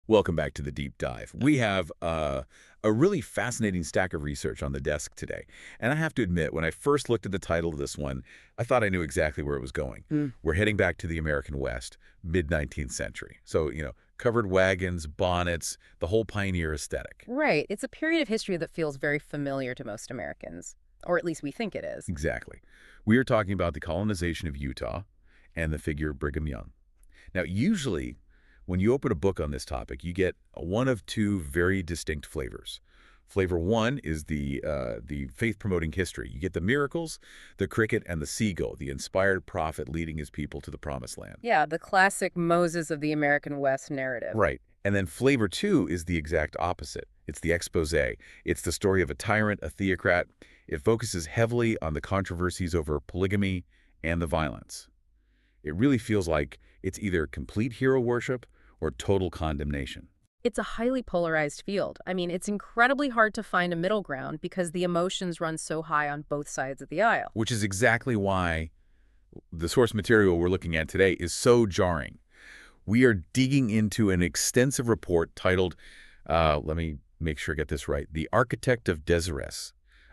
Welcome back to the deep dive. We have a really fascinating stack of research on the desk today. And I have to admit, when I first looked at the title of this one, I thought I knew exactly where it was going. Mm. We're heading back to the American West, mid-19th century. So, covered wagons, bonnets, the whole pioneer aesthetic. Right. It's a period of history that feels very familiar to most Americans, or at least we think it is. Exactly. We are talking about the colonization of Utah and the figure of Brigham Young. Now, usually, when you open a book on this topic, you get one of two very distinct flavors. Flavor one is the faith-promoting history. You get the miracles, the cricket, and the seagull, the inspired prophet leading his people to the promised land. Yeah, the classic Moses of the American West narrative. Right. And then flavor two is the exact opposite. It's the exposé. It's the story of a tyrant, a theocrat. It focuses heavily on the controversies over polygamy and the violence. It really feels like it's either complete hero worship or total condemnation. It's a highly polarized field. I mean, it's incredibly hard to find a middle ground because the emotions run so high on both sides of the aisle. Which is exactly why the source material we're looking at today is so jarring. We are digging into an extensive report titled, let me make sure I get this right, The Architect of Deseret,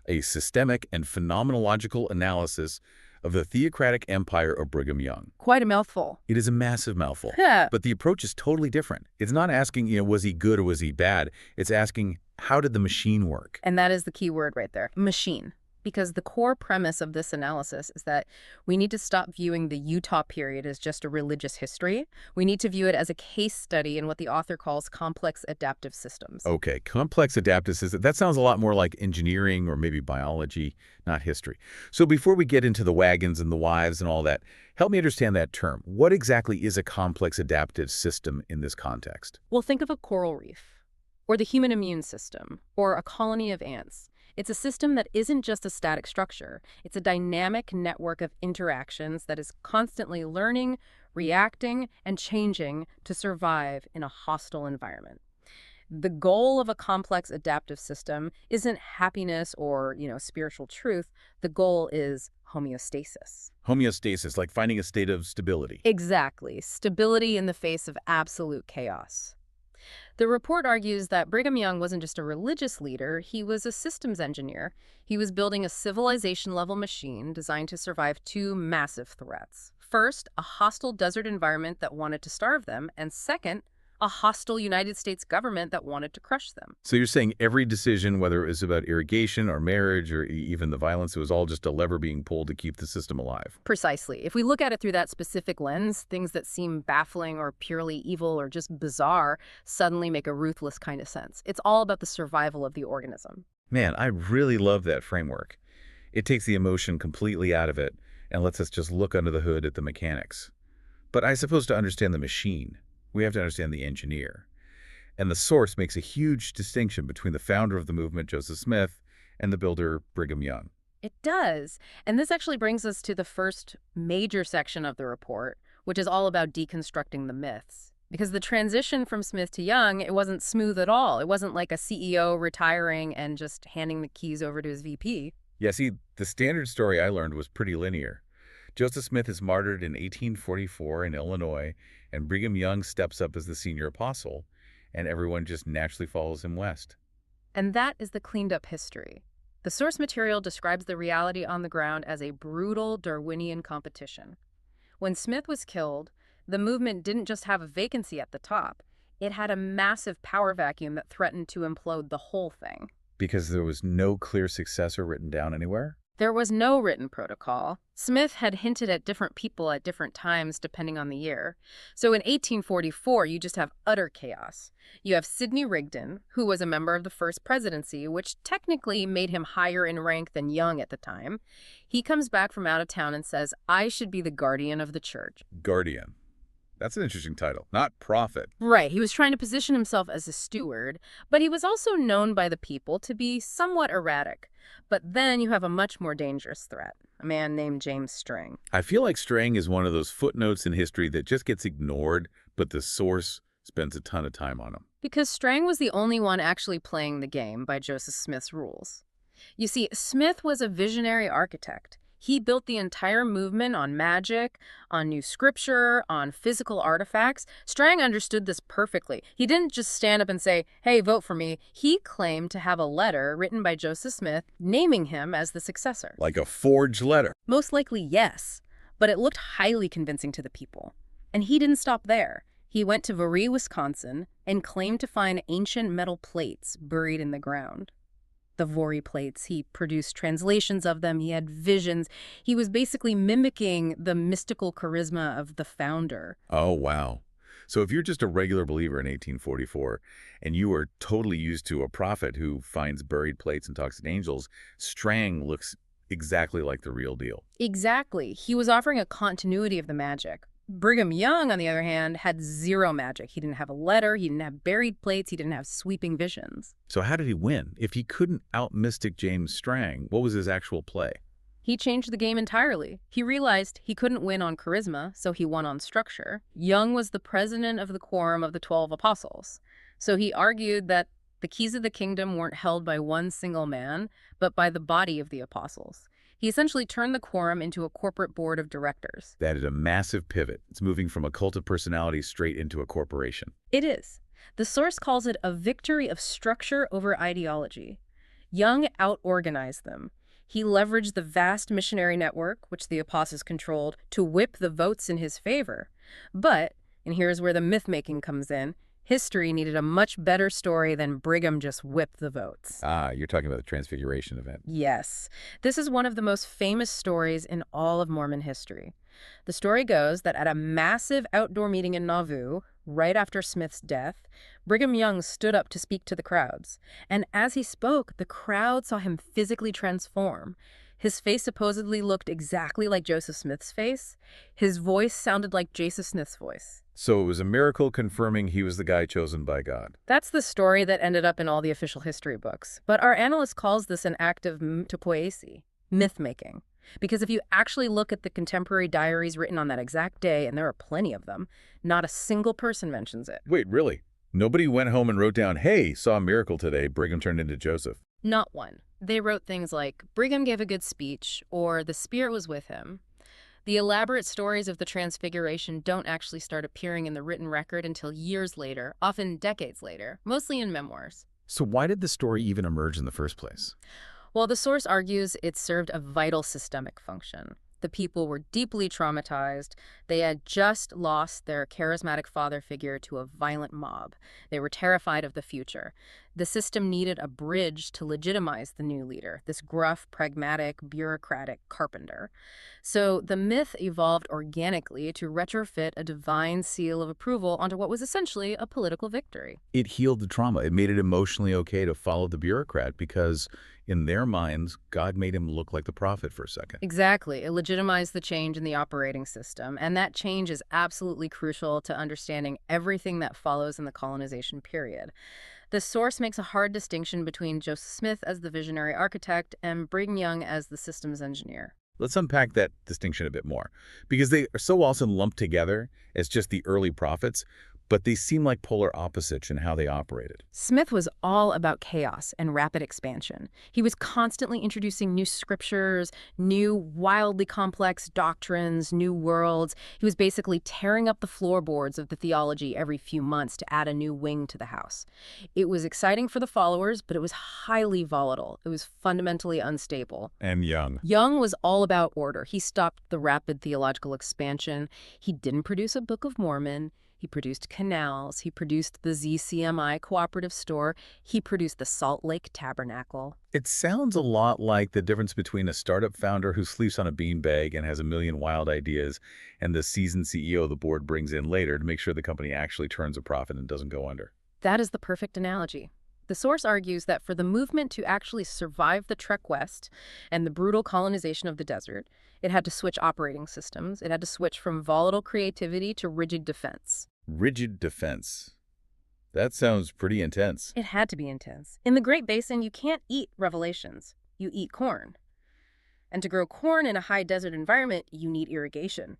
a systemic and phenomenological analysis of the theocratic empire of Brigham Young. Quite a mouthful. It is a massive mouthful, Yeah. but the approach is totally different. It's not asking, was he good or was he bad? It's asking, how did the machine work? And that is the key word right there, machine. Because the core premise of this analysis is that we need to stop viewing the Utah period as just a religious history. We need to view it as a case study in what the author calls complex adaptive systems. Okay, complex adaptive system. That sounds a lot more like engineering or maybe biology, not history. So before we get into the wagons and the wives and all that, help me understand that term. What exactly is a complex adaptive system in this context? Well, think of a coral reef, or the human immune system, or a colony of ants. It's a system that isn't just a static structure. It's a dynamic network of interactions that is constantly learning, reacting, and changing to survive in a hostile environment. The goal of a complex adaptive system isn't happiness or, spiritual truth. The goal is homeostasis. Homeostasis, like finding a state of stability. Exactly. Stability in the face of absolute chaos. The report argues that Brigham Young wasn't just a religious leader, he was a systems engineer. He was building a civilization-level machine designed to survive two massive threats. First, a hostile desert environment that wanted to starve them, and second, a hostile United States government that wanted to crush them. So you're saying every decision, whether it was about irrigation or marriage or even the violence, it was all just a lever being pulled to keep the system alive. Precisely. If we look at it through that specific lens, things that seem baffling or purely evil or just bizarre suddenly make a ruthless kind of sense. It's all about the survival of the organism. Man, I really love that framework. It takes the emotion completely out of it and lets us just look under the hood at the mechanics. But I suppose to understand the machine, we have to understand the engineer. And the source makes a huge distinction between the founder of the movement, Joseph Smith, and the builder, Brigham Young. It does. And this actually brings us to the first major section of the report, which is all about deconstructing the myths. Because the transition from Smith to Young, it wasn't smooth at all. It wasn't like a CEO retiring and just handing the keys over to his VP. Yeah, see, the standard story I learned was pretty linear. Joseph Smith is martyred in 1844 in Illinois, and Brigham Young steps up as the senior apostle, and everyone just naturally follows him west. And that is the cleaned-up history. The source material describes the reality on the ground as a brutal Darwinian competition. When Smith was killed, the movement didn't just have a vacancy at the top. It had a massive power vacuum that threatened to implode the whole thing. Because there was no clear successor written down anywhere? There was no written protocol. Smith had hinted at different people at different times depending on the year. So in 1844, you just have utter chaos. You have Sidney Rigdon, who was a member of the first presidency, which technically made him higher in rank than Young at the time. He comes back from out of town and says, "I should be the guardian of the church." Guardian. That's an interesting title, not prophet. Right, he was trying to position himself as a steward, but he was also known by the people to be somewhat erratic. But then you have a much more dangerous threat, a man named James Strang. I feel like Strang is one of those footnotes in history that just gets ignored, but the source spends a ton of time on him. Because Strang was the only one actually playing the game by Joseph Smith's rules. You see, Smith was a visionary architect. He built the entire movement on magic, on new scripture, on physical artifacts. Strang understood this perfectly. He didn't just stand up and say, "Hey, vote for me." He claimed to have a letter written by Joseph Smith naming him as the successor. Like a forged letter. Most likely, yes, but it looked highly convincing to the people. And he didn't stop there. He went to Vary, Wisconsin, and claimed to find ancient metal plates buried in the ground. The Vary plates, he produced translations of them, he had visions. He was basically mimicking the mystical charisma of the founder. Oh, wow. So if you're just a regular believer in 1844 and you are totally used to a prophet who finds buried plates and talks to angels, Strang looks exactly like the real deal. Exactly. He was offering a continuity of the magic. Brigham Young, on the other hand, had zero magic. He didn't have a letter, he didn't have buried plates, he didn't have sweeping visions. So how did he win? If he couldn't out-mystic James Strang, what was his actual play? He changed the game entirely. He realized he couldn't win on charisma, so he won on structure. Young was the president of the Quorum of the 12 Apostles, so he argued that the keys of the kingdom weren't held by one single man, but by the body of the apostles. He essentially turned the quorum into a corporate board of directors. That is a massive pivot. It's moving from a cult of personality straight into a corporation. It is. The source calls it a victory of structure over ideology. Young out-organized them. He leveraged the vast missionary network, which the apostles controlled, to whip the votes in his favor. But, and here's where the myth-making comes in, history needed a much better story than Brigham just whipped the votes. Ah, you're talking about the Transfiguration event. Yes. This is one of the most famous stories in all of Mormon history. The story goes that at a massive outdoor meeting in Nauvoo, right after Smith's death, Brigham Young stood up to speak to the crowds. And as he spoke, the crowd saw him physically transform. His face supposedly looked exactly like Joseph Smith's face. His voice sounded like Joseph Smith's voice. So it was a miracle confirming he was the guy chosen by God. That's the story that ended up in all the official history books. But our analyst calls this an act of mythopoesis, myth-making. Because if you actually look at the contemporary diaries written on that exact day, and there are plenty of them, not a single person mentions it. Wait, really? Nobody went home and wrote down, "Hey, saw a miracle today, Brigham turned into Joseph." Not one. They wrote things like, Brigham gave a good speech, or the Spirit was with him. The elaborate stories of the Transfiguration don't actually start appearing in the written record until years later, often decades later, mostly in memoirs. So why did the story even emerge in the first place? Well, the source argues it served a vital systemic function. The people were deeply traumatized. They had just lost their charismatic father figure to a violent mob. They were terrified of the future. The system needed a bridge to legitimize the new leader, this gruff, pragmatic, bureaucratic carpenter. So the myth evolved organically to retrofit a divine seal of approval onto what was essentially a political victory. It healed the trauma. It made it emotionally okay to follow the bureaucrat because, in their minds, God made him look like the prophet for a second. Exactly. It legitimized the change in the operating system, and that change is absolutely crucial to understanding everything that follows in the colonization period. The source makes a hard distinction between Joseph Smith as the visionary architect and Brigham Young as the systems engineer. Let's unpack that distinction a bit more, because they are so often lumped together as just the early prophets, but they seem like polar opposites in how they operated. Smith was all about chaos and rapid expansion. He was constantly introducing new scriptures, new wildly complex doctrines, new worlds. He was basically tearing up the floorboards of the theology every few months to add a new wing to the house. It was exciting for the followers, but it was highly volatile. It was fundamentally unstable. And Young. Young was all about order. He stopped the rapid theological expansion. He didn't produce a Book of Mormon. He produced canals. He produced the ZCMI cooperative store. He produced the Salt Lake Tabernacle. It sounds a lot like the difference between a startup founder who sleeps on a beanbag and has a million wild ideas and the seasoned CEO the board brings in later to make sure the company actually turns a profit and doesn't go under. That is the perfect analogy. The source argues that for the movement to actually survive the trek west and the brutal colonization of the desert, it had to switch operating systems. It had to switch from volatile creativity to rigid defense. Rigid defense. That sounds pretty intense. It had to be intense. In the Great Basin, you can't eat revelations. You eat corn. And to grow corn in a high desert environment, you need irrigation.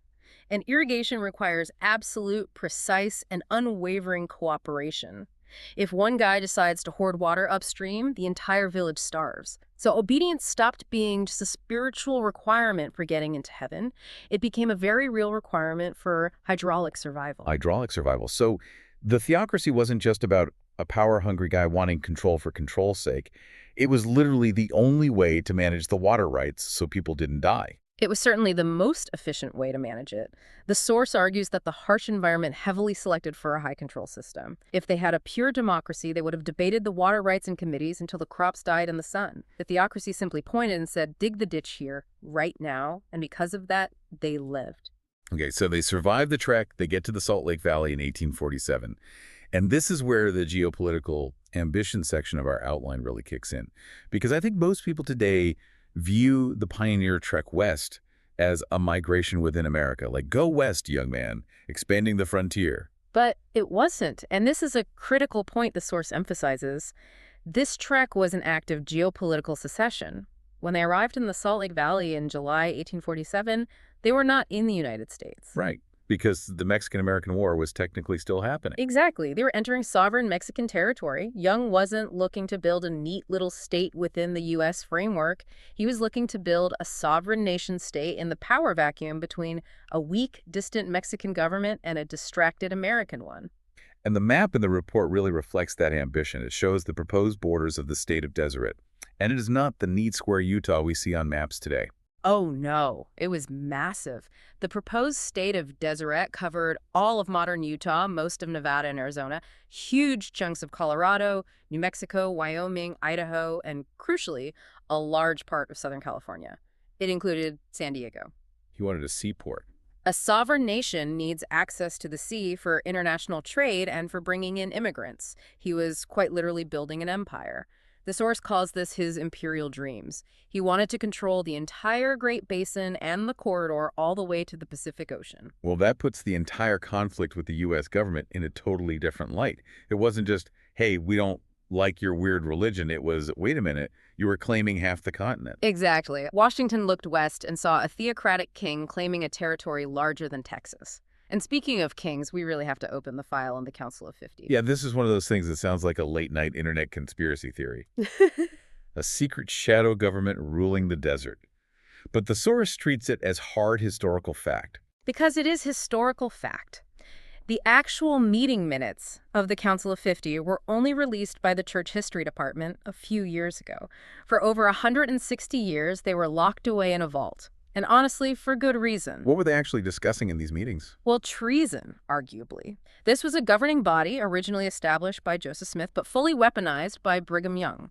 And irrigation requires absolute, precise, and unwavering cooperation. If one guy decides to hoard water upstream, the entire village starves. So obedience stopped being just a spiritual requirement for getting into heaven. It became a very real requirement for hydraulic survival. Hydraulic survival. So the theocracy wasn't just about a power-hungry guy wanting control for control's sake. It was literally the only way to manage the water rights so people didn't die. It was certainly the most efficient way to manage it. The source argues that the harsh environment heavily selected for a high control system. If they had a pure democracy, they would have debated the water rights in committees until the crops died in the sun. The theocracy simply pointed and said, dig the ditch here, right now, and because of that, they lived. Okay, so they survive the trek, they get to the Salt Lake Valley in 1847. And this is where the geopolitical ambition section of our outline really kicks in. Because I think most people today view the pioneer trek west as a migration within America. Like, go west, young man, expanding the frontier. But it wasn't, and this is a critical point the source emphasizes. This trek was an act of geopolitical secession. When they arrived in the Salt Lake Valley in July 1847, they were not in the United States. Right, because the Mexican-American War was technically still happening. Exactly. They were entering sovereign Mexican territory. Young wasn't looking to build a neat little state within the U.S. framework. He was looking to build a sovereign nation state in the power vacuum between a weak, distant Mexican government and a distracted American one. And the map in the report really reflects that ambition. It shows the proposed borders of the state of Deseret. And it is not the neat square Utah we see on maps today. Oh no, it was massive. The proposed state of Deseret covered all of modern Utah, most of Nevada and Arizona, huge chunks of Colorado, New Mexico, Wyoming, Idaho, and crucially, a large part of Southern California. It included San Diego. He wanted a seaport. A sovereign nation needs access to the sea for international trade and for bringing in immigrants. He was quite literally building an empire. The source calls this his imperial dreams. He wanted to control the entire Great Basin and the corridor all the way to the Pacific Ocean. Well, that puts the entire conflict with the U.S. government in a totally different light. It wasn't just, hey, we don't like your weird religion. It was, wait a minute, you were claiming half the continent. Exactly. Washington looked west and saw a theocratic king claiming a territory larger than Texas. And speaking of kings, we really have to open the file on the Council of 50. Yeah, this is one of those things that sounds like a late-night internet conspiracy theory. A secret shadow government ruling the desert. But the source treats it as hard historical fact. Because it is historical fact. The actual meeting minutes of the Council of 50 were only released by the Church History Department a few years ago. For over 160 years, they were locked away in a vault. And honestly, for good reason. What were they actually discussing in these meetings? Well, treason, arguably. This was a governing body originally established by Joseph Smith, but fully weaponized by Brigham Young.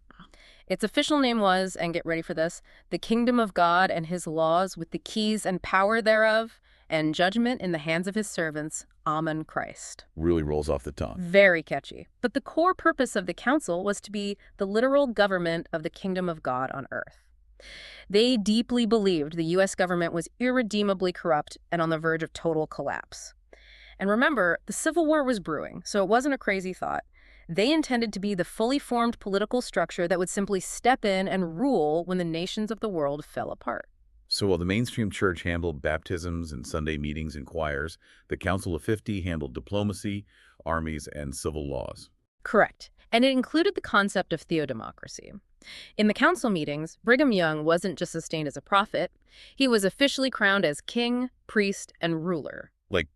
Its official name was, and get ready for this, the Kingdom of God and His laws with the keys and power thereof, and judgment in the hands of His servants, Amen Christ. Really rolls off the tongue. Very catchy. But the core purpose of the council was to be the literal government of the Kingdom of God on earth. They deeply believed the U.S. government was irredeemably corrupt and on the verge of total collapse. And remember, the Civil War was brewing, so it wasn't a crazy thought. They intended to be the fully formed political structure that would simply step in and rule when the nations of the world fell apart. So while the mainstream church handled baptisms and Sunday meetings and choirs, the Council of 50 handled diplomacy, armies, and civil laws. Correct. And it included the concept of theodemocracy. In the council meetings, Brigham Young wasn't just sustained as a prophet. He was officially crowned as king, priest, and ruler. Like,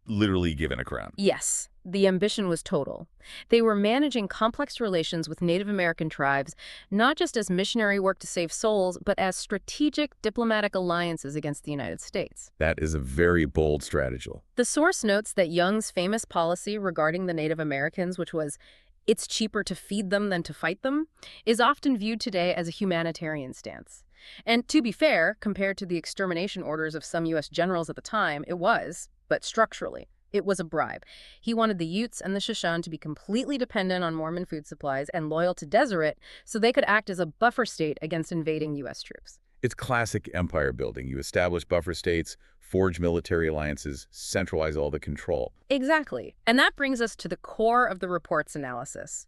literally given a crown. Yes, the ambition was total. They were managing complex relations with Native American tribes, not just as missionary work to save souls, but as strategic diplomatic alliances against the United States. That is a very bold strategy. The source notes that Young's famous policy regarding the Native Americans, which was, it's cheaper to feed them than to fight them, is often viewed today as a humanitarian stance. And to be fair, compared to the extermination orders of some U.S. generals at the time, it was, but structurally, it was a bribe. He wanted the Utes and the Shoshone to be completely dependent on Mormon food supplies and loyal to Deseret so they could act as a buffer state against invading U.S. troops. It's classic empire building. You establish buffer states, forge military alliances, centralize all the control. Exactly. And that brings us to the core of the report's analysis.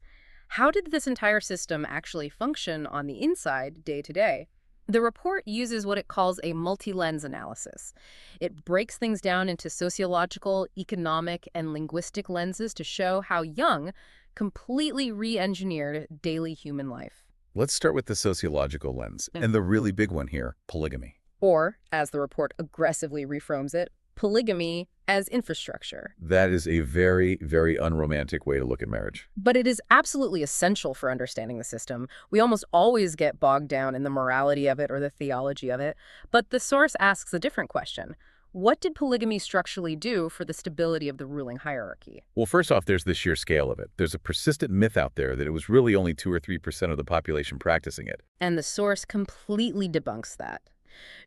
How did this entire system actually function on the inside day to day? The report uses what it calls a multi-lens analysis. It breaks things down into sociological, economic, and linguistic lenses to show how Young completely re-engineered daily human life. Let's start with the sociological lens, and the really big one here, polygamy. Or, as the report aggressively reframes it, polygamy as infrastructure. That is a very, very unromantic way to look at marriage. But it is absolutely essential for understanding the system. We almost always get bogged down in the morality of it or the theology of it. But the source asks a different question. What did polygamy structurally do for the stability of the ruling hierarchy? Well, first off, there's the sheer scale of it. There's a persistent myth out there that it was really only 2 or 3% of the population practicing it. And the source completely debunks that.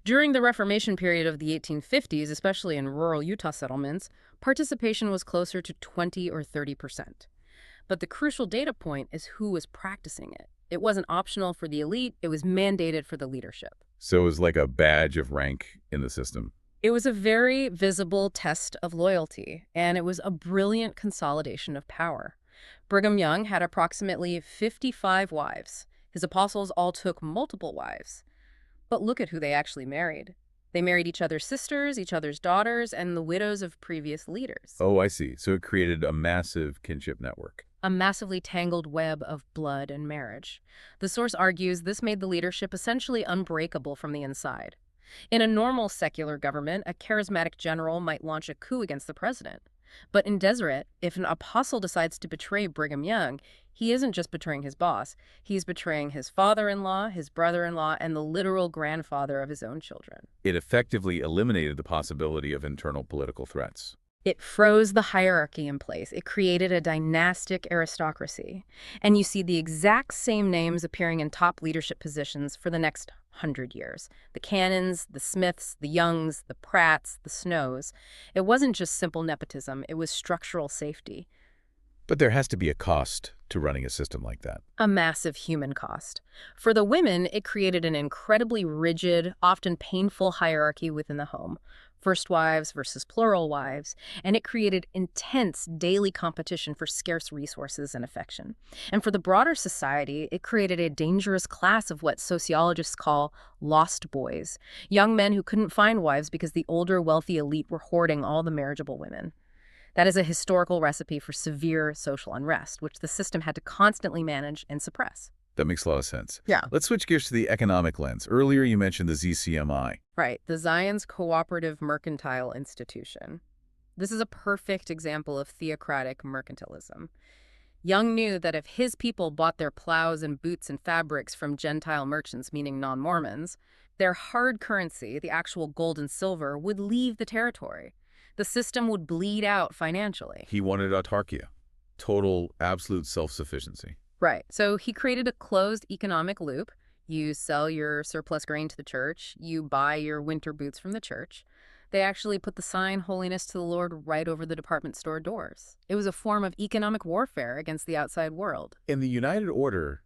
During the Reformation period of the 1850s, especially in rural Utah settlements, participation was closer to 20 or 30%. But the crucial data point is who was practicing it. It wasn't optional for the elite, it was mandated for the leadership. So it was like a badge of rank in the system. It was a very visible test of loyalty, and it was a brilliant consolidation of power. Brigham Young had approximately 55 wives. His apostles all took multiple wives. But look at who they actually married. They married each other's sisters, each other's daughters, and the widows of previous leaders. Oh, I see. So it created a massive kinship network. A massively tangled web of blood and marriage. The source argues this made the leadership essentially unbreakable from the inside. In a normal secular government, a charismatic general might launch a coup against the president. But in Deseret, if an apostle decides to betray Brigham Young, he isn't just betraying his boss. He's betraying his father-in-law, his brother-in-law, and the literal grandfather of his own children. It effectively eliminated the possibility of internal political threats. It froze the hierarchy in place. It created a dynastic aristocracy. And you see the exact same names appearing in top leadership positions for the next 100 years. The Cannons, the Smiths, the Youngs, the Pratts, the Snows. It wasn't just simple nepotism, it was structural safety. But there has to be a cost to running a system like that. A massive human cost. For the women, it created an incredibly rigid, often painful hierarchy within the home. First wives versus plural wives, and it created intense daily competition for scarce resources and affection. And for the broader society, it created a dangerous class of what sociologists call lost boys, young men who couldn't find wives because the older, wealthy elite were hoarding all the marriageable women. That is a historical recipe for severe social unrest, which the system had to constantly manage and suppress. That makes a lot of sense. Yeah. Let's switch gears to the economic lens. Earlier, you mentioned the ZCMI. Right, the Zion's Cooperative Mercantile Institution. This is a perfect example of theocratic mercantilism. Young knew that if his people bought their plows and boots and fabrics from Gentile merchants, meaning non-Mormons, their hard currency, the actual gold and silver, would leave the territory. The system would bleed out financially. He wanted autarkia, total, absolute self-sufficiency. Right. So he created a closed economic loop. You sell your surplus grain to the church. You buy your winter boots from the church. They actually put the sign, Holiness to the Lord, right over the department store doors. It was a form of economic warfare against the outside world. And the United Order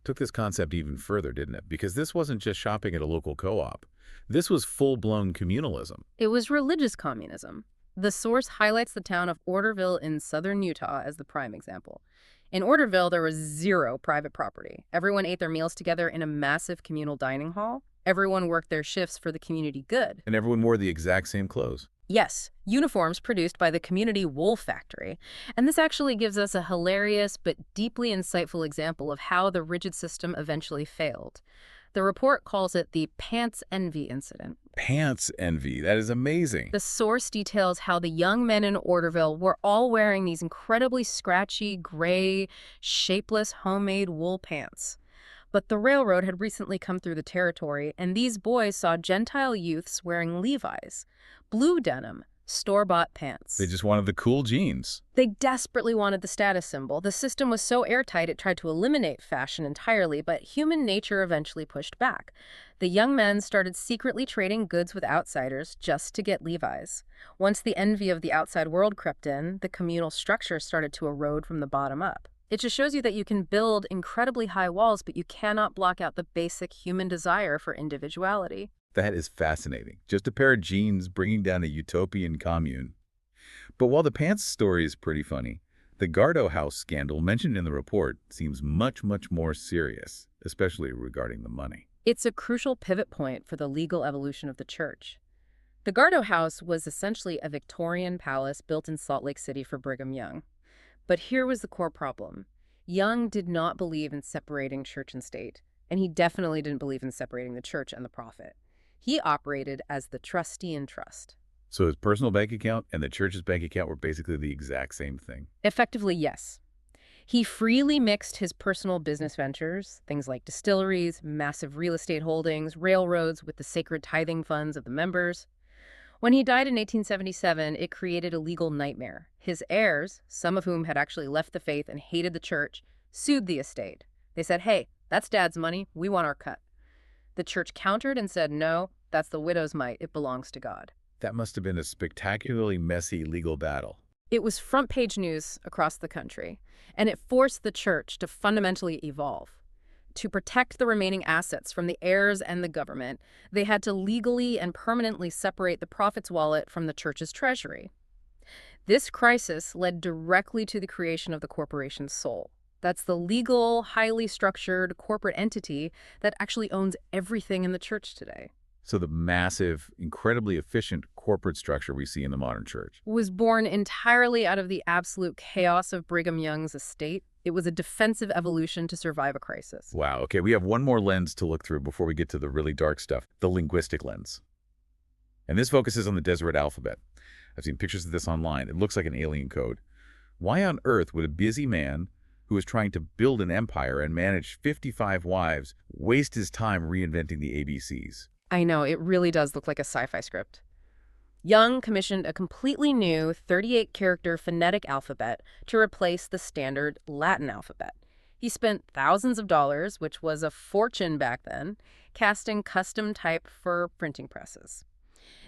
took this concept even further, didn't it? Because this wasn't just shopping at a local co-op. This was full-blown communalism. It was religious communism. The source highlights the town of Orderville in southern Utah as the prime example. In Orderville, there was zero private property. Everyone ate their meals together in a massive communal dining hall. Everyone worked their shifts for the community good. And everyone wore the exact same clothes. Yes, uniforms produced by the community wool factory. And this actually gives us a hilarious but deeply insightful example of how the rigid system eventually failed. The report calls it the pants envy incident. Pants envy. That is amazing. The source details how the young men in Orderville were all wearing these incredibly scratchy, gray, shapeless, homemade wool pants. But the railroad had recently come through the territory, and these boys saw Gentile youths wearing Levi's, blue denim, store-bought pants. They just wanted the cool jeans. They desperately wanted the status symbol. The system was so airtight it tried to eliminate fashion entirely, but human nature eventually pushed back. The young men started secretly trading goods with outsiders just to get Levi's. Once the envy of the outside world crept in, the communal structure started to erode from the bottom up. It just shows you that you can build incredibly high walls, but you cannot block out the basic human desire for individuality. That is fascinating. Just a pair of jeans bringing down a utopian commune. But while the pants story is pretty funny, the Gardo House scandal mentioned in the report seems much, much more serious, especially regarding the money. It's a crucial pivot point for the legal evolution of the church. The Gardo House was essentially a Victorian palace built in Salt Lake City for Brigham Young. But here was the core problem. Young did not believe in separating church and state, and he definitely didn't believe in separating the church and the prophet. He operated as the trustee in trust. So his personal bank account and the church's bank account were basically the exact same thing. Effectively, yes. He freely mixed his personal business ventures, things like distilleries, massive real estate holdings, railroads, with the sacred tithing funds of the members. When he died in 1877, it created a legal nightmare. His heirs, some of whom had actually left the faith and hated the church, sued the estate. They said, hey, that's Dad's money. We want our cut. The church countered and said, no, that's the widow's mite. It belongs to God. That must have been a spectacularly messy legal battle. It was front-page news across the country, and it forced the church to fundamentally evolve. To protect the remaining assets from the heirs and the government, they had to legally and permanently separate the prophet's wallet from the church's treasury. This crisis led directly to the creation of the corporation's soul. That's the legal, highly structured corporate entity that actually owns everything in the church today. So the massive, incredibly efficient corporate structure we see in the modern church Was born entirely out of the absolute chaos of Brigham Young's estate. It was a defensive evolution to survive a crisis. Wow. Okay, we have one more lens to look through before we get to the really dark stuff, the linguistic lens. And this focuses on the Deseret alphabet. I've seen pictures of this online. It looks like an alien code. Why on earth would a busy man who is trying to build an empire and manage 55 wives waste his time reinventing the ABCs? I know, it really does look like a sci-fi script. Young commissioned a completely new 38-character phonetic alphabet to replace the standard Latin alphabet. He spent thousands of dollars, which was a fortune back then, casting custom type for printing presses.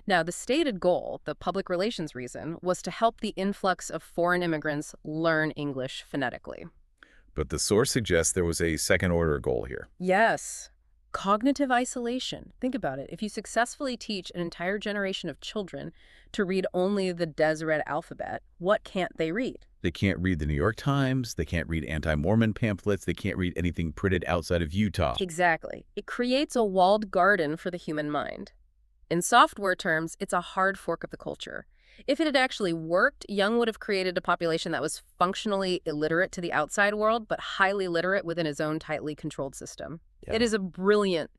Now, the stated goal, the public relations reason, was to help the influx of foreign immigrants learn English phonetically. But the source suggests there was a second-order goal here. Yes. Cognitive isolation. Think about it. If you successfully teach an entire generation of children to read only the Deseret alphabet, what can't they read? They can't read the New York Times, they can't read anti-Mormon pamphlets, they can't read anything printed outside of Utah. Exactly. It creates a walled garden for the human mind. In software terms, it's a hard fork of the culture. If it had actually worked, Young would have created a population that was functionally illiterate to the outside world, but highly literate within his own tightly controlled system. Yeah. It is a brilliant,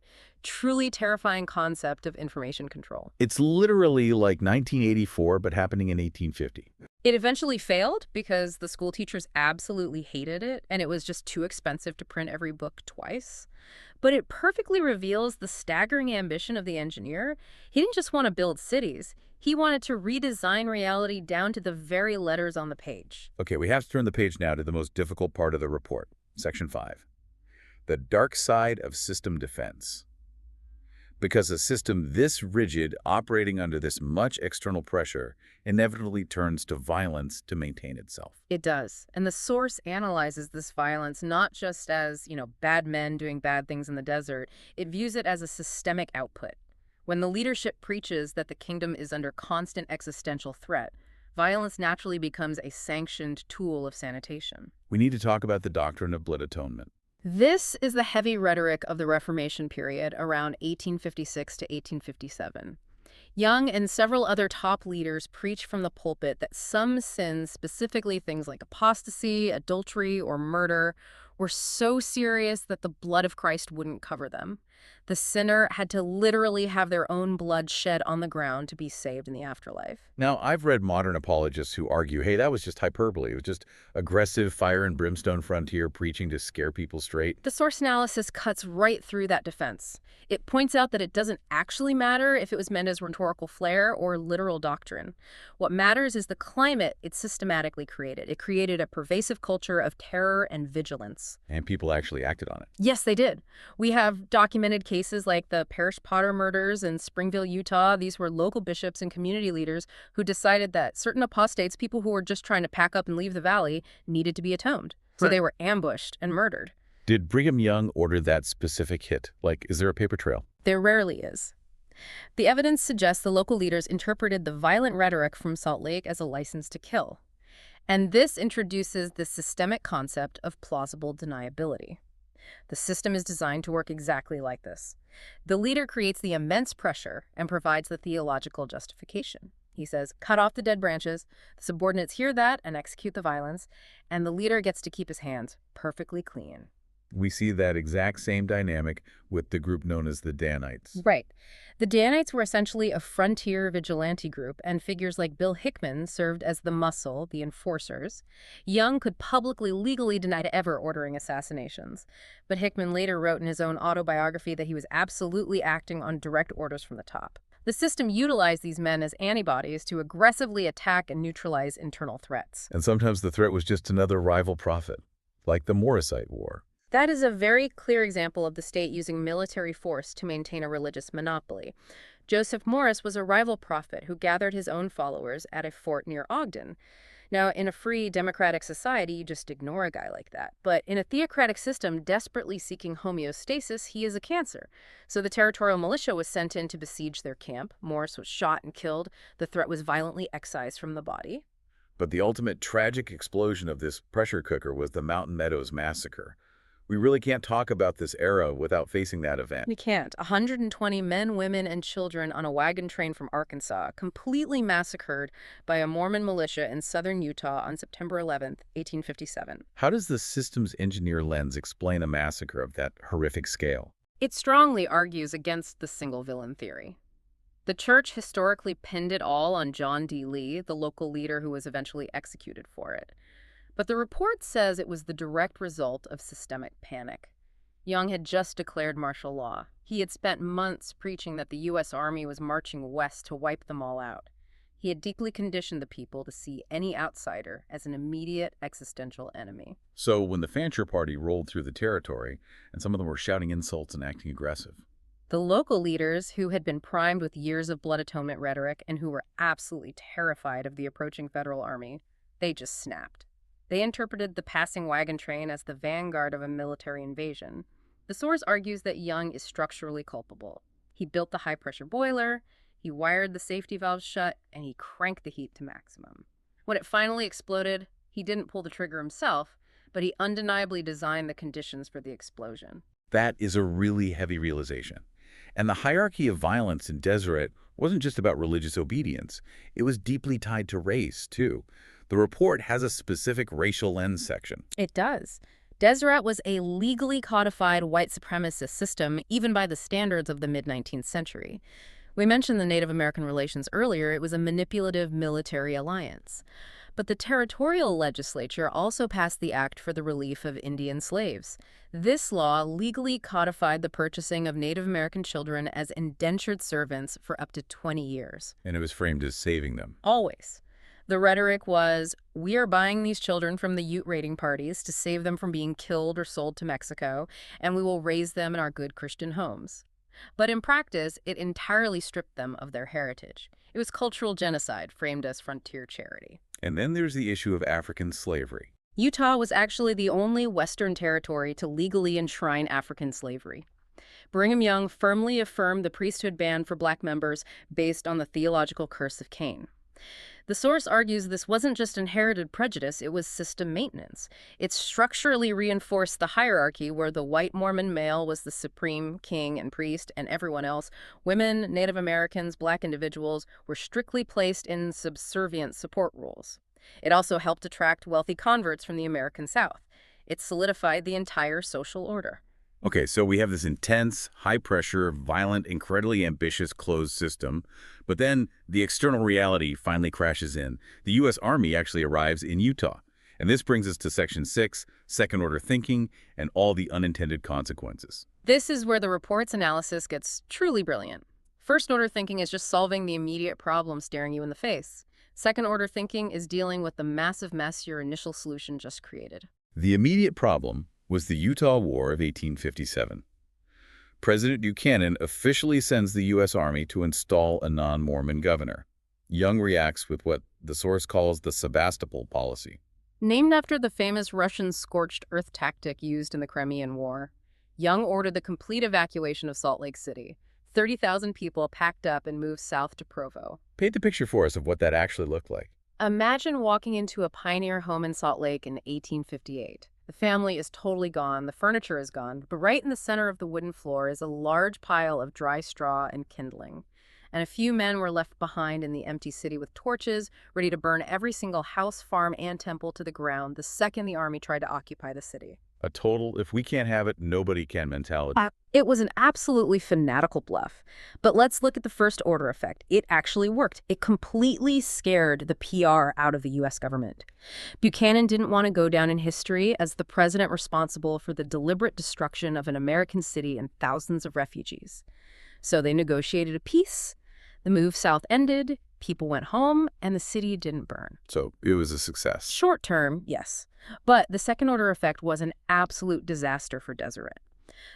truly terrifying concept of information control. It's literally like 1984, but happening in 1850. It eventually failed because the school teachers absolutely hated it, and it was just too expensive to print every book twice. But it perfectly reveals the staggering ambition of the engineer. He didn't just want to build cities. He wanted to redesign reality down to the very letters on the page. Okay, we have to turn the page now to the most difficult part of the report, Section 5. The dark side of system defense. Because a system this rigid, operating under this much external pressure, inevitably turns to violence to maintain itself. It does. And the source analyzes this violence not just as, bad men doing bad things in the desert. It views it as a systemic output. When the leadership preaches that the kingdom is under constant existential threat, violence naturally becomes a sanctioned tool of sanitation. We need to talk about the doctrine of blood atonement. This is the heavy rhetoric of the Reformation period around 1856 to 1857. Young and several other top leaders preach from the pulpit that some sins, specifically things like apostasy, adultery, or murder, were so serious that the blood of Christ wouldn't cover them. The sinner had to literally have their own blood shed on the ground to be saved in the afterlife. Now, I've read modern apologists who argue, hey, that was just hyperbole. It was just aggressive fire and brimstone frontier preaching to scare people straight. The source analysis cuts right through that defense. It points out that it doesn't actually matter if it was meant as rhetorical flair or literal doctrine. What matters is the climate it systematically created. It created a pervasive culture of terror and vigilance. And people actually acted on it. Yes, they did. We have documented cases like the Parrish Potter murders in Springville, Utah. These were local bishops and community leaders who decided that certain apostates, people who were just trying to pack up and leave the valley, needed to be atoned. So they were ambushed and murdered. Did Brigham Young order that specific hit? Like, is there a paper trail? There rarely is. The evidence suggests the local leaders interpreted the violent rhetoric from Salt Lake as a license to kill. And this introduces the systemic concept of plausible deniability. The system is designed to work exactly like this. The leader creates the immense pressure and provides the theological justification. He says, cut off the dead branches, the subordinates hear that and execute the violence, and the leader gets to keep his hands perfectly clean. We see that exact same dynamic with the group known as the Danites. Right. The Danites were essentially a frontier vigilante group, and figures like Bill Hickman served as the muscle, the enforcers. Young could publicly, legally deny to ever ordering assassinations. But Hickman later wrote in his own autobiography that he was absolutely acting on direct orders from the top. The system utilized these men as antibodies to aggressively attack and neutralize internal threats. And sometimes the threat was just another rival prophet, like the Morrisite War. That is a very clear example of the state using military force to maintain a religious monopoly. Joseph Morris was a rival prophet who gathered his own followers at a fort near Ogden. Now, in a free, democratic society, you just ignore a guy like that. But in a theocratic system desperately seeking homeostasis, he is a cancer. So the territorial militia was sent in to besiege their camp. Morris was shot and killed. The threat was violently excised from the body. But the ultimate tragic explosion of this pressure cooker was the Mountain Meadows Massacre. We really can't talk about this era without facing that event. We can't. 120 men, women, and children on a wagon train from Arkansas, completely massacred by a Mormon militia in southern Utah on September 11th, 1857. How does the systems engineer lens explain a massacre of that horrific scale? It strongly argues against the single villain theory. The church historically pinned it all on John D. Lee, the local leader who was eventually executed for it. But the report says it was the direct result of systemic panic. Young had just declared martial law. He had spent months preaching that the U.S. Army was marching west to wipe them all out. He had deeply conditioned the people to see any outsider as an immediate existential enemy. So when the Fancher Party rolled through the territory, and some of them were shouting insults and acting aggressive, the local leaders, who had been primed with years of blood atonement rhetoric and who were absolutely terrified of the approaching federal army, they just snapped. They interpreted the passing wagon train as the vanguard of a military invasion. The source argues that Young is structurally culpable. He built the high-pressure boiler, he wired the safety valves shut, and he cranked the heat to maximum. When it finally exploded, he didn't pull the trigger himself, but he undeniably designed the conditions for the explosion. that is a really heavy realization. And the hierarchy of violence in Deseret wasn't just about religious obedience. It was deeply tied to race, too. The report has a specific racial lens section. It does. Deseret was a legally codified white supremacist system, even by the standards of the mid-19th century. We mentioned the Native American relations earlier. It was a manipulative military alliance. But the territorial legislature also passed the Act for the Relief of Indian Slaves. This law legally codified the purchasing of Native American children as indentured servants for up to 20 years. And it was framed as saving them. Always. The rhetoric was, we are buying these children from the Ute raiding parties to save them from being killed or sold to Mexico, and we will raise them in our good Christian homes. But in practice, it entirely stripped them of their heritage. It was cultural genocide framed as frontier charity. And then there's the issue of African slavery. Utah was actually the only Western territory to legally enshrine African slavery. Brigham Young firmly affirmed the priesthood ban for black members based on the theological curse of Cain. The source argues this wasn't just inherited prejudice, it was system maintenance. It structurally reinforced the hierarchy where the white Mormon male was the supreme king and priest, and everyone else, women, Native Americans, black individuals, were strictly placed in subservient support roles. It also helped attract wealthy converts from the American South. It solidified the entire social order. Okay, so we have this intense, high-pressure, violent, incredibly ambitious closed system, but then the external reality finally crashes in. The U.S. Army actually arrives in Utah. And this brings us to Section 6, second-order thinking, and all the unintended consequences. This is where the report's analysis gets truly brilliant. First-order thinking is just solving the immediate problem staring you in the face. Second-order thinking is dealing with the massive mess your initial solution just created. The immediate problem was the Utah War of 1857. President Buchanan officially sends the U.S. Army to install a non-Mormon governor. Young reacts with what the source calls the Sebastopol policy. Named after the famous Russian scorched earth tactic used in the Crimean War, Young ordered the complete evacuation of Salt Lake City. 30,000 people packed up and moved south to Provo. Paint the picture for us of what that actually looked like. Imagine walking into a pioneer home in Salt Lake in 1858. The family is totally gone, the furniture is gone, but right in the center of the wooden floor is a large pile of dry straw and kindling. And a few men were left behind in the empty city with torches, ready to burn every single house, farm, and temple to the ground the second the army tried to occupy the city. A total, if we can't have it, nobody can mentality. It was an absolutely fanatical bluff. But let's look at the first order effect. It actually worked. It completely scared the PR out of the U.S. government. Buchanan didn't want to go down in history as the president responsible for the deliberate destruction of an American city and thousands of refugees. So they negotiated a peace. The move south ended, people went home, and the city didn't burn. So it was a success. Short term, yes. But the second order effect was an absolute disaster for Deseret.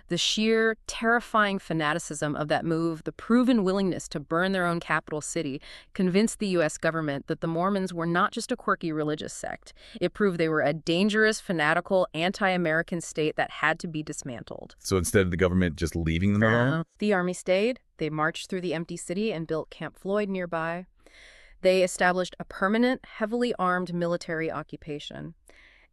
The sheer, terrifying fanaticism of that move, the proven willingness to burn their own capital city, convinced the U.S. government that the Mormons were not just a quirky religious sect. It proved they were a dangerous, fanatical, anti-American state that had to be dismantled. So instead of the government just leaving them alone? The army stayed. They marched through the empty city and built Camp Floyd nearby. They established a permanent, heavily armed military occupation.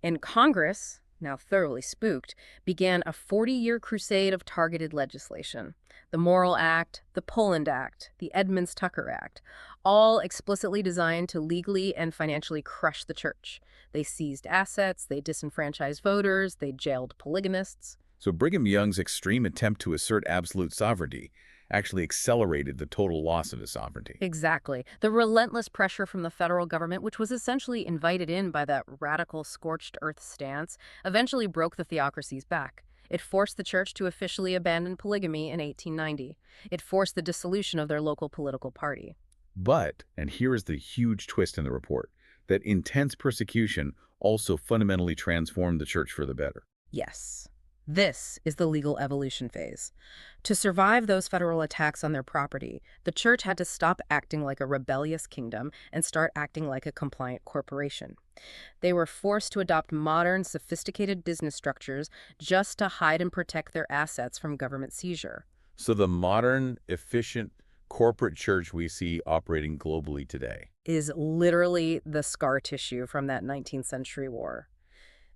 And Congress, now thoroughly spooked, began a 40-year crusade of targeted legislation. The Morrill Act, the Poland Act, the Edmunds-Tucker Act, all explicitly designed to legally and financially crush the church. They seized assets, they disenfranchised voters, they jailed polygamists. So Brigham Young's extreme attempt to assert absolute sovereignty actually accelerated the total loss of his sovereignty. Exactly. The relentless pressure from the federal government, which was essentially invited in by that radical scorched earth stance, eventually broke the Theocracy's back. It forced the church to officially abandon polygamy in 1890. It forced the dissolution of their local political party. But, and here is the huge twist in the report, that intense persecution also fundamentally transformed the church for the better. Yes. This is the legal evolution phase. To survive those federal attacks on their property, the church had to stop acting like a rebellious kingdom and start acting like a compliant corporation. They were forced to adopt modern, sophisticated business structures just to hide and protect their assets from government seizure. So the modern, efficient corporate church we see operating globally today Is literally the scar tissue from that 19th century war.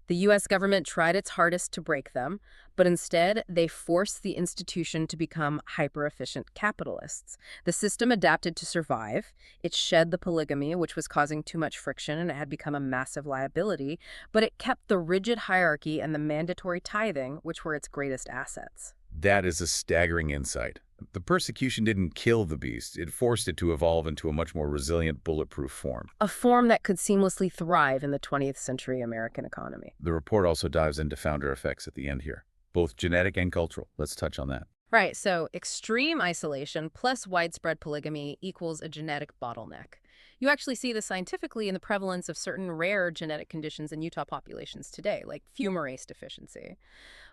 The U.S. government tried its hardest to break them, but instead they forced the institution to become hyper-efficient capitalists. The system adapted to survive. It shed the polygamy, which was causing too much friction and it had become a massive liability, but it kept the rigid hierarchy and the mandatory tithing, which were its greatest assets. That is a staggering insight. The persecution didn't kill the beast. It forced it to evolve into a much more resilient, bulletproof form. A form that could seamlessly thrive in the 20th century American economy. The report also dives into founder effects at the end here, both genetic and cultural. Let's touch on that. Right, so extreme isolation plus widespread polygamy equals a genetic bottleneck. You actually see this scientifically in the prevalence of certain rare genetic conditions in Utah populations today, like fumarase deficiency.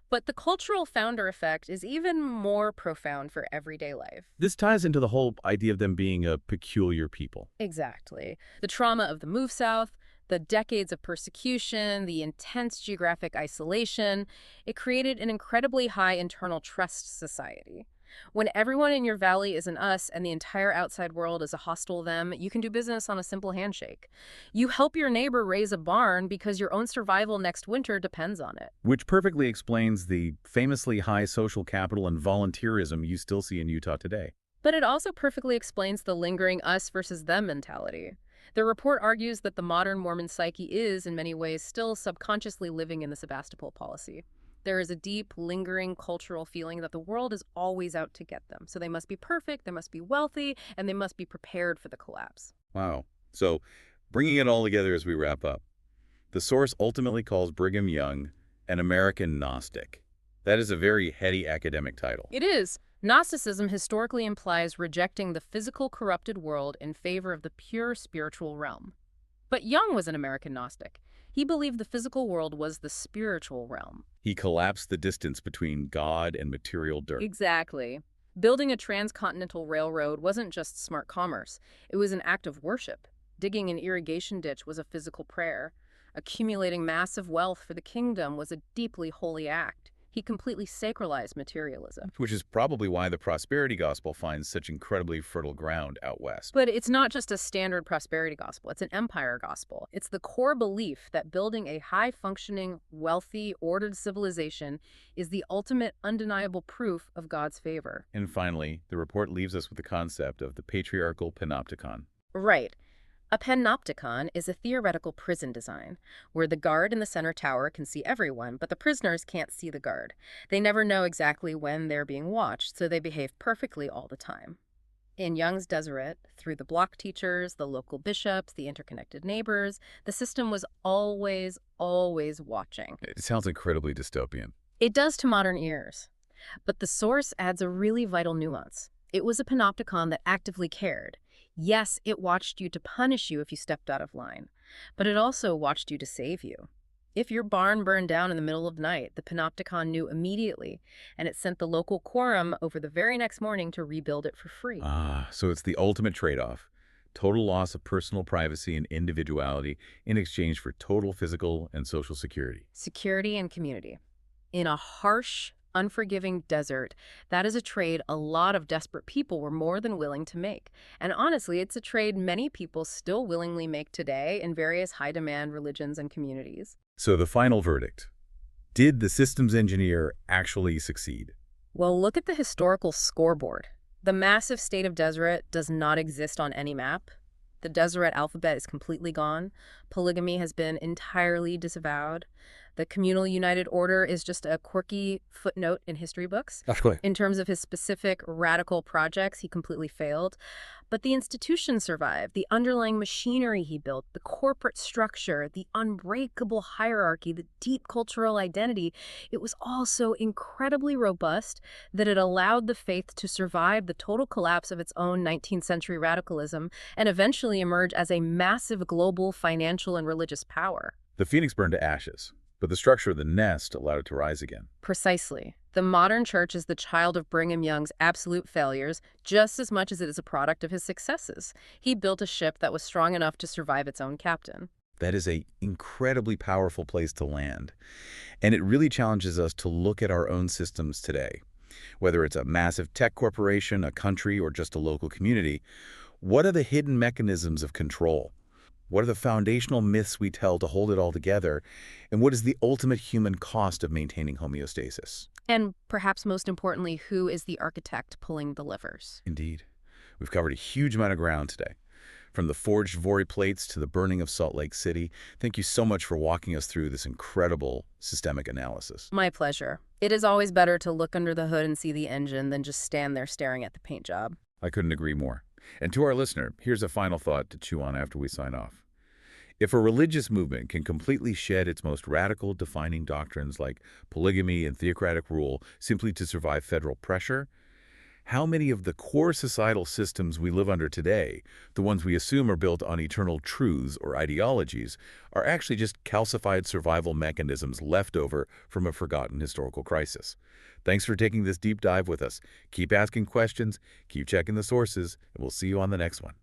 But the cultural founder effect is even more profound for everyday life. This ties into the whole idea of them being a peculiar people. Exactly. The trauma of the move south, the decades of persecution, the intense geographic isolation, it created an incredibly high internal trust society. When everyone in your valley is an us and the entire outside world is a hostile them, you can do business on a simple handshake. You help your neighbor raise a barn because your own survival next winter depends on it. Which perfectly explains the famously high social capital and volunteerism you still see in Utah today. But it also perfectly explains the lingering us versus them mentality. The report argues that the modern Mormon psyche is, in many ways, still subconsciously living in the Sebastopol policy. There is a deep, lingering cultural feeling that the world is always out to get them. So they must be perfect, they must be wealthy, and they must be prepared for the collapse. Wow. So, bringing it all together as we wrap up, the source ultimately calls Brigham Young an American Gnostic. That is a very heady academic title. It is. Gnosticism historically implies rejecting the physical, corrupted world in favor of the pure spiritual realm. But Young was an American Gnostic. He believed the physical world was the spiritual realm. He collapsed the distance between God and material dirt. Exactly. Building a transcontinental railroad wasn't just smart commerce. It was an act of worship. Digging an irrigation ditch was a physical prayer. Accumulating massive wealth for the kingdom was a deeply holy act. He completely sacralized materialism. Which is probably why the prosperity gospel finds such incredibly fertile ground out west. But it's not just a standard prosperity gospel, it's an empire gospel. It's the core belief that building a high-functioning, wealthy, ordered civilization is the ultimate undeniable proof of God's favor. And finally, the report leaves us with the concept of the patriarchal panopticon. Right. A panopticon is a theoretical prison design, where the guard in the center tower can see everyone, but the prisoners can't see the guard. They never know exactly when they're being watched, so they behave perfectly all the time. In Young's Deseret, through the block teachers, the local bishops, the interconnected neighbors, the system was always, always watching. It sounds incredibly dystopian. It does to modern ears. But the source adds a really vital nuance. It was a panopticon that actively cared. Yes, it watched you to punish you if you stepped out of line, but it also watched you to save you. If your barn burned down in the middle of the night, the panopticon knew immediately, and it sent the local quorum over the very next morning to rebuild it for free. So it's the ultimate trade-off. Total loss of personal privacy and individuality in exchange for total physical and social security. Security and community. In a harsh, unforgiving desert, that is a trade a lot of desperate people were more than willing to make. And honestly, it's a trade many people still willingly make today in various high-demand religions and communities. So the final verdict. Did the systems engineer actually succeed? Well, look at the historical scoreboard. The massive state of Deseret does not exist on any map. The Deseret alphabet is completely gone. Polygamy has been entirely disavowed. The communal united order is just a quirky footnote in history books. That's correct. In terms of his specific radical projects, he completely failed. But the institution survived, the underlying machinery he built, the corporate structure, the unbreakable hierarchy, the deep cultural identity. It was all so incredibly robust that it allowed the faith to survive the total collapse of its own 19th century radicalism and eventually emerge as a massive global financial and religious power. The phoenix burned to ashes, but the structure of the nest allowed it to rise again. Precisely. The modern church is the child of Brigham Young's absolute failures just as much as it is a product of his successes. He built a ship that was strong enough to survive its own captain. That is an incredibly powerful place to land. And it really challenges us to look at our own systems today. Whether it's a massive tech corporation, a country, or just a local community, what are the hidden mechanisms of control? What are the foundational myths we tell to hold it all together? And what is the ultimate human cost of maintaining homeostasis? And perhaps most importantly, who is the architect pulling the levers? Indeed. We've covered a huge amount of ground today. From the forged Vori plates to the burning of Salt Lake City, thank you so much for walking us through this incredible systemic analysis. My pleasure. It is always better to look under the hood and see the engine than just stand there staring at the paint job. I couldn't agree more. And to our listener, here's a final thought to chew on after we sign off. If a religious movement can completely shed its most radical defining doctrines like polygamy and theocratic rule simply to survive federal pressure, how many of the core societal systems we live under today, the ones we assume are built on eternal truths or ideologies, are actually just calcified survival mechanisms left over from a forgotten historical crisis? Thanks for taking this deep dive with us. Keep asking questions, keep checking the sources, and we'll see you on the next one.